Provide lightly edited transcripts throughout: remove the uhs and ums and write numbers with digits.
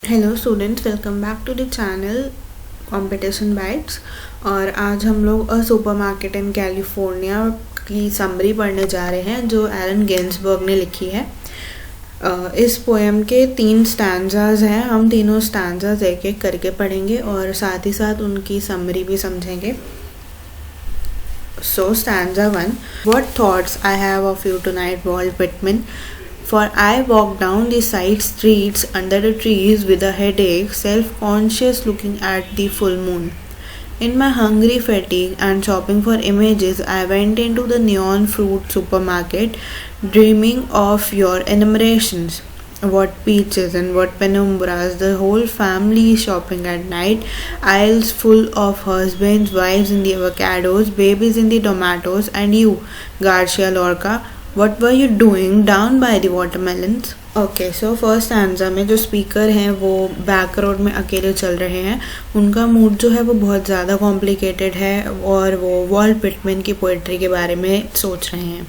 Hello students, welcome back to the channel competition bytes. और आज हम लोग अ सुपरमार्केट इन कैलिफोर्निया की समरी पढ़ने जा रहे हैं जो एलन गिन्सबर्ग ने लिखी है। इस पोएम के 3 स्टैंजाज हैं। हम तीनों स्टैंजाज एक एक करके पढ़ेंगे और साथ ही साथ उनकी समरी भी समझेंगे। So stanza 1. What thoughts I have of you tonight, Walt Whitman. For I walk down the side streets under the trees with a headache, self-conscious looking at the full moon. In my hungry fatigue and shopping for images, I went into the neon fruit supermarket, dreaming of your enumerations. What peaches and what penumbras, the whole family shopping at night, aisles full of husbands, wives in the avocados, babies in the tomatoes, and you, Garcia Lorca, what were you doing down by the watermelons? Okay, so first answer में जो speaker हैं वो back road में अकेले चल रहे हैं। उनका मूड जो है वो बहुत ज़्यादा कॉम्प्लिकेटेड है और वो वॉल्ट विटमैन की पोइट्री के बारे में सोच रहे हैं।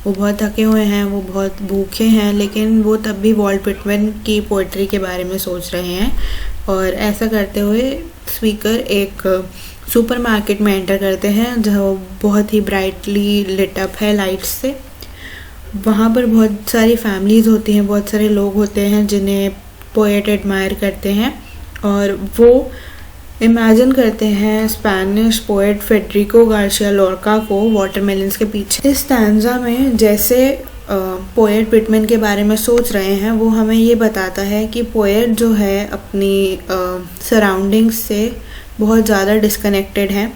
वो बहुत थके हुए हैं, वो बहुत भूखे हैं, लेकिन वो तब भी वॉल्ट विटमैन की पोइट्री के बारे में सोच रहे हैं। और ऐसा करते हुए स्पीकर एक सुपरमार्केट में एंटर करते हैं जो बहुत ही ब्राइटली लिट अप है लाइट्स से। वहाँ पर बहुत सारी फैमिलीज़ होती हैं, बहुत सारे लोग होते हैं जिन्हें पोएट एडमायर करते हैं और वो इमेजिन करते हैं स्पेनिश पोएट फेडरिको गार्सिया लोरका को वाटरमेलन्स के पीछे। इस स्टैंजा में जैसे पोएट विटमैन के बारे में सोच रहे हैं वो हमें ये बताता है कि पोएट जो है अपनी सराउंडिंग्स से बहुत ज़्यादा डिस्कनेक्टेड है।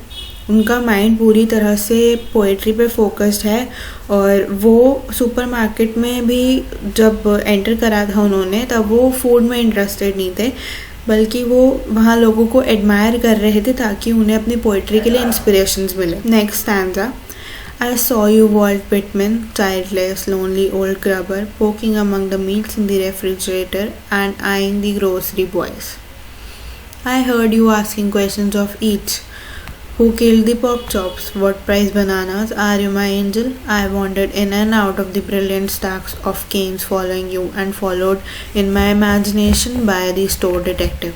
उनका माइंड पूरी तरह से पोएट्री पे फोकस्ड है और वो सुपरमार्केट में भी जब एंटर करा था उन्होंने तब वो फूड में इंटरेस्टेड नहीं थे, बल्कि वो वहाँ लोगों को एडमायर कर रहे थे ताकि उन्हें अपनी पोइट्री के लिए इंस्पिरेशंस मिले। Next stanza. I saw you, Walt Whitman, childless, lonely old grubber, poking among the meats in the refrigerator and eyeing the grocery boys. I heard you asking questions of each. Who killed the pork chops? What price bananas? Are you my angel? I wandered in and out of the brilliant stacks of canes following you and followed in my imagination by the store detective.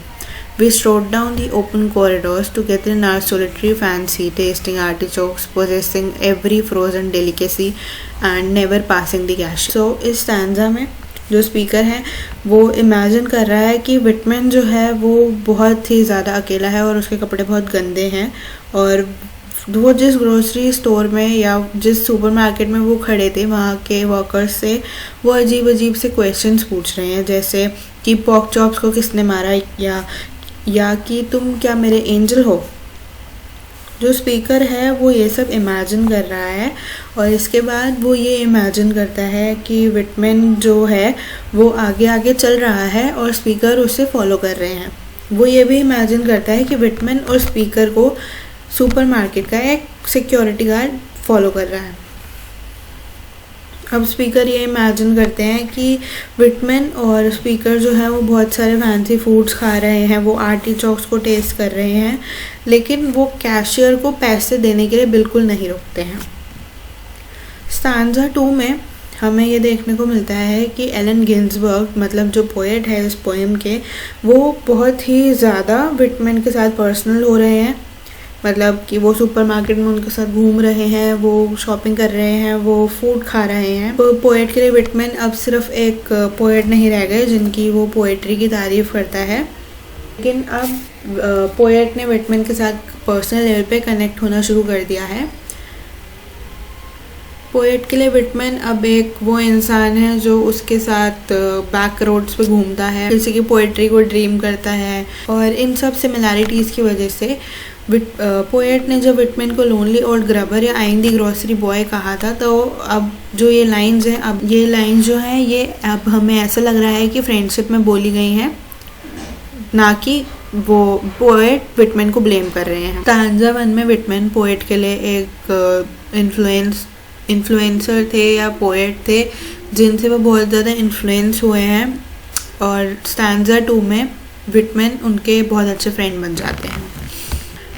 We strode down the open corridors together in our solitary fancy, tasting artichokes, possessing every frozen delicacy and never passing the cash. So इस stanza में जो speaker है वो imagine कर रहा है कि Whitman जो है वो बहुत ही ज़्यादा अकेला है और उसके कपड़े बहुत गंदे हैं और वो जिस ग्रोसरी स्टोर में या जिस सुपरमार्केट में वो खड़े थे वहाँ के वर्कर्स से वो अजीब अजीब से क्वेश्चंस पूछ रहे हैं, जैसे कि पॉर्क चॉप्स को किसने मारा या कि तुम क्या मेरे एंजल हो। जो स्पीकर है वो ये सब इमेजिन कर रहा है और इसके बाद वो ये इमेजिन करता है कि विटमैन जो है वो आगे आगे चल रहा है और स्पीकर उसे फॉलो कर रहे हैं। वो ये भी इमेजिन करता है कि विटमैन और स्पीकर को सुपरमार्केट का एक सिक्योरिटी गार्ड फॉलो कर रहा है। अब स्पीकर ये इमेजिन करते हैं कि विटमैन और स्पीकर जो है वो बहुत सारे फैंसी फूड्स खा रहे हैं, वो आर्टिचोक्स को टेस्ट कर रहे हैं, लेकिन वो कैशियर को पैसे देने के लिए बिल्कुल नहीं रुकते हैं। स्टैंजा 2 में हमें ये देखने को मिलता है कि एलन गिन्सबर्ग मतलब जो पोएट है इस पोएम के, वो बहुत ही ज़्यादा विटमैन के साथ पर्सनल हो रहे हैं। मतलब कि वो सुपरमार्केट में उनके साथ घूम रहे हैं, वो शॉपिंग कर रहे हैं, वो फूड खा रहे हैं। तो पोएट के लिए विटमैन अब सिर्फ एक पोएट नहीं रह गए जिनकी वो पोएट्री की तारीफ करता है, लेकिन अब पोएट ने विटमैन के साथ पर्सनल लेवल पे कनेक्ट होना शुरू कर दिया है। पोएट के लिए विटमैन अब एक वो इंसान है जो उसके साथ बैक रोड्स पे घूमता है, किसी की पोएट्री को ड्रीम करता है और इन सब सिमिलैरिटीज़ की वजह से पोएट ने जब विटमैन को लोनली ओल्ड ग्रबर या आइंग दी ग्रोसरी बॉय कहा था तो अब जो ये लाइंस हैं, अब ये लाइंस जो हैं ये अब हमें ऐसा लग रहा है कि फ्रेंडशिप में बोली गई हैं, ना कि वो पोएट विटमैन को ब्लेम कर रहे हैं। स्टैंजा 1 में विटमैन पोएट के लिए एक इन्फ्लुएंसर थे या पोएट थे जिनसे वो बहुत ज़्यादा इन्फ्लुएंस हुए हैं और स्टैंजा 2 में विटमैन उनके बहुत अच्छे फ्रेंड बन जाते हैं।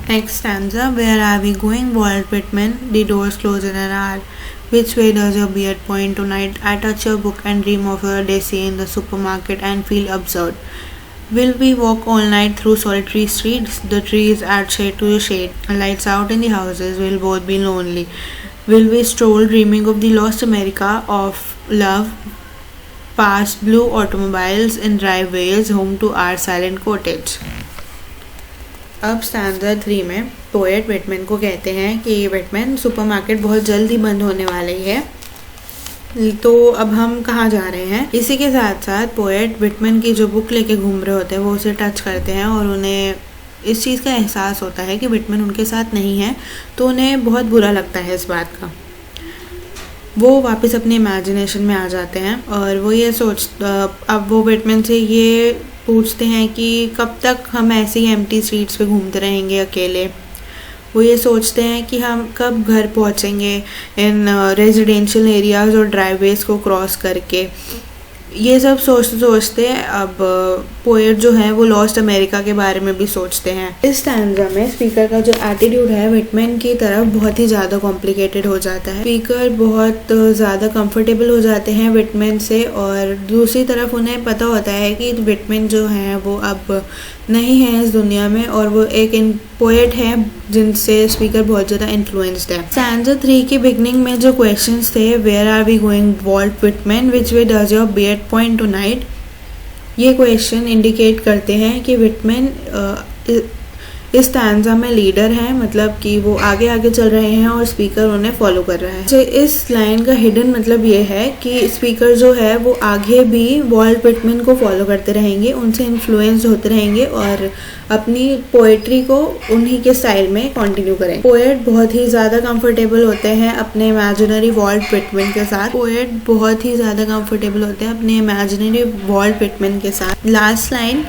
Next stanza. Where are we going, Walt Whitman? The doors close in an hour. Which way does your beard point tonight? I touch your book and dream of your day in the supermarket and feel absurd. Will we walk all night through solitary streets? The trees add shade to the shade, and lights out in the houses. We'll both be lonely. Will we stroll dreaming of the lost America of love, past blue automobiles in driveways home to our silent cottage? अब stanza 3 में poet Whitman को कहते हैं कि Whitman supermarket बहुत जल्द ही बंद होने वाली है, तो अब हम कहाँ जा रहे हैं। इसी के साथ साथ पोएट विटमैन की जो बुक लेके घूम रहे होते हैं वो उसे टच करते हैं और उन्हें इस चीज़ का एहसास होता है कि विटमैन उनके साथ नहीं है, तो उन्हें बहुत बुरा लगता है इस बात का। वो वापस अपने इमेजिनेशन में आ जाते हैं और वो ये अब वो विटमैन से ये पूछते हैं कि कब तक हम ऐसे ही एम्प्टी स्ट्रीट्स पे घूमते रहेंगे अकेले। वो ये सोचते हैं कि हम कब घर पहुंचेंगे इन रेजिडेंशियल एरियाज़ और ड्राइवेज़ को क्रॉस करके। ये सब सोचते सोचते अब पोएट जो है वो लॉस्ट अमेरिका के बारे में भी सोचते हैं। इस स्टैंजा में स्पीकर का जो एटीट्यूड है विटमैन की तरफ बहुत ही ज़्यादा कॉम्प्लिकेटेड हो जाता है। स्पीकर बहुत ज़्यादा कंफर्टेबल हो जाते हैं विटमैन से, और दूसरी तरफ उन्हें पता होता है कि विटमैन जो है वो अब नहीं है इस दुनिया में, और वो एक पोएट है जिनसे स्पीकर बहुत ज़्यादा इन्फ्लुएंस्ड है। स्टैंजा 3 के बिगनिंग में जो क्वेश्चंस थे, where are we going Walt Whitman, which way does your beard point tonight, ये क्वेश्चन इंडिकेट करते हैं कि विटमैन इस स्टैंजा में लीडर है, मतलब कि वो आगे आगे चल रहे हैं और स्पीकर उन्हें फॉलो कर रहा है। तो इस लाइन का हिडन मतलब ये है कि स्पीकर जो है वो आगे भी वॉल्ट विटमैन को फॉलो करते रहेंगे, उनसे इन्फ्लुएंस होते रहेंगे और अपनी पोएट्री को उन्हीं के स्टाइल में कंटिन्यू करें। पोएट बहुत ही ज़्यादा कंफर्टेबल होते हैं अपने इमेजिनरी वॉल्ट विटमैन के साथ। Last line,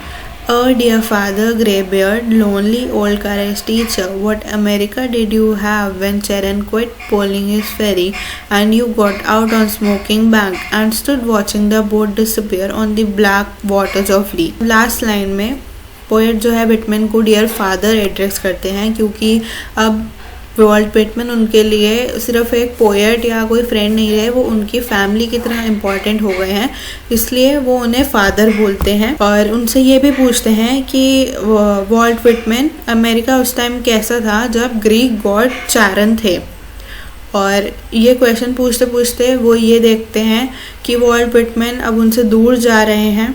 Oh dear father, greybeard, lonely old courage teacher, what America did you have when Charon quit poling his ferry and you got out on Smoking Bank and stood watching the boat disappear on the black waters of Lee? Last line में poet जो है Whitman को dear father address करते हैं, क्योंकि अब Walt Whitman उनके लिए सिर्फ एक पोएट या कोई फ्रेंड नहीं रहे, वो उनकी फैमिली की तरह इम्पॉर्टेंट हो गए हैं, इसलिए वो उन्हें फादर बोलते हैं। और उनसे ये भी पूछते हैं कि वॉल्ट विटमैन, अमेरिका उस टाइम कैसा था जब ग्रीक गॉड चारन थे। और ये क्वेश्चन पूछते पूछते वो ये देखते हैं कि वॉल्ट विटमैन अब उनसे दूर जा रहे हैं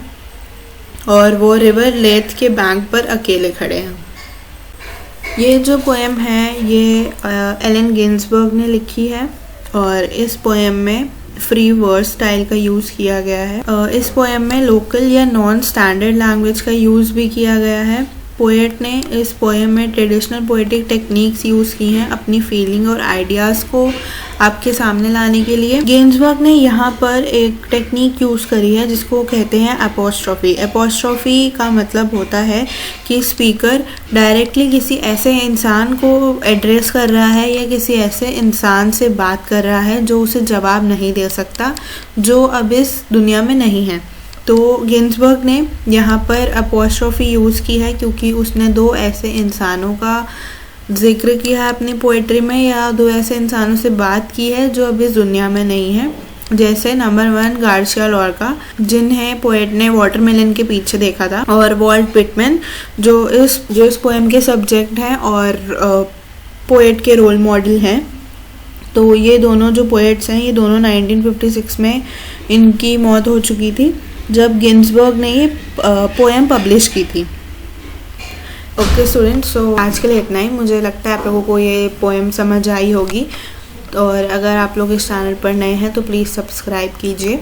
और वो रिवर लेथ के बैंक पर अकेले खड़े हैं। ये जो पोएम है ये एलन गिन्सबर्ग ने लिखी है और इस पोएम में फ्री वर्स स्टाइल का यूज़ किया गया है। इस पोएम में लोकल या नॉन स्टैंडर्ड लैंग्वेज का यूज़ भी किया गया है। पोएट ने इस पोएम में ट्रेडिशनल पोएटिक टेक्निक्स यूज़ की हैं अपनी फीलिंग और आइडियाज़ को आपके सामने लाने के लिए। गिन्सबर्ग ने यहाँ पर एक टेक्निक यूज़ करी है जिसको कहते हैं एपोस्ट्रोफी। एपोस्ट्रोफी का मतलब होता है कि स्पीकर डायरेक्टली किसी ऐसे इंसान को एड्रेस कर रहा है या किसी ऐसे इंसान से बात कर रहा है जो उसे जवाब नहीं दे सकता, जो अब इस दुनिया में नहीं है। तो गिन्सबर्ग ने यहाँ पर एपोस्ट्रोफी यूज़ की है क्योंकि उसने दो ऐसे इंसानों का जिक्र किया है अपनी पोएट्री में, या दो ऐसे इंसानों से बात की है जो अब इस दुनिया में नहीं है। जैसे नंबर 1 गार्सिया लॉर्का, जिन्हें पोएट ने वाटरमेलन के पीछे देखा था, और वॉल्ट विटमैन जो इस पोएम के सब्जेक्ट हैं और पोएट के रोल मॉडल हैं। तो ये दोनों जो पोएट्स हैं ये दोनों 1956 में इनकी मौत हो चुकी थी जब गिन्सबर्ग ने ये पोएम पब्लिश की थी। ओके स्टूडेंट्स, सो आज के लिए इतना ही। मुझे लगता है आप लोगों को ये पोएम समझ आई होगी, और अगर आप लोग इस चैनल पर नए हैं तो प्लीज़ सब्सक्राइब कीजिए।